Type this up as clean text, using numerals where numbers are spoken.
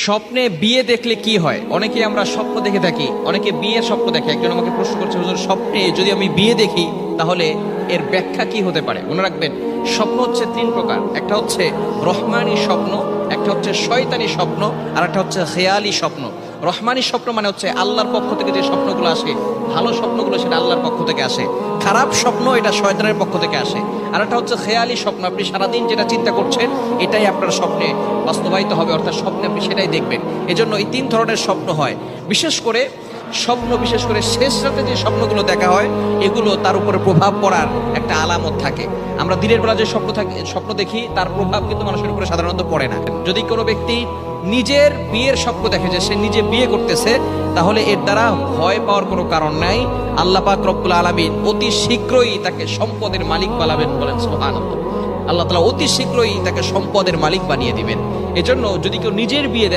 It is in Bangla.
স্বপ্নে বিয়ে দেখলে কি হয়? অনেকে আমরা স্বপ্ন দেখে থাকি, অনেকে বিয়ের স্বপ্ন দেখে। একজন আমাকে প্রশ্ন করছে, হুজুর স্বপ্নে যদি আমি বিয়ে দেখি তাহলে এর ব্যাখ্যা কি হতে পারে? মনে রাখবেন, স্বপ্ন হচ্ছে তিন প্রকার। একটা হচ্ছে রহমানি স্বপ্ন, একটা হচ্ছে শয়তানি স্বপ্ন, আর একটা হচ্ছে খেয়ালি স্বপ্ন। রহমানি স্বপ্ন মানে হচ্ছে আল্লাহর পক্ষ থেকে যে স্বপ্নগুলো আসে, ভালো স্বপ্নগুলো সেটা আল্লাহর পক্ষ থেকে আসে। খারাপ স্বপ্ন এটা শয়তানের পক্ষ থেকে আসে। আর একটা হচ্ছে খেয়ালি স্বপ্ন, আপনি সারাদিন যেটা চিন্তা করছেন এটাই আপনার স্বপ্নে বাস্তবায়িত হবে, অর্থাৎ স্বপ্নে আপনি সেটাই দেখবেন। এজন্য এই তিন ধরনের স্বপ্ন হয়। বিশেষ করে শেষ রাতে যে স্বপ্নগুলো দেখা হয় এগুলো তার উপরে প্রভাব পড়ার একটা আলামত থাকে। আমরা দিনের বেলা যে স্বপ্ন দেখি তার প্রভাব কিন্তু মানুষের উপরে সাধারণত পড়ে না। যদি কোনো ব্যক্তি নিজের বিয়ের স্বপ্ন দেখে যে সে নিজে বিয়ে করতেছে, তাহলে এর দ্বারা ভয় পাওয়ার কোনো কারণ নাই। আল্লাহ পাক রব্বুল আলামিন অতি শীঘ্রই তাকে সম্পদের মালিক বানাবেন, বলেন সুবহানাল্লাহ। আল্লাহ তাআলা অতি শীঘ্রই তাকে সম্পদের মালিক বানিয়ে দিবেন। এজন্য যদি কেউ নিজের বিয়ে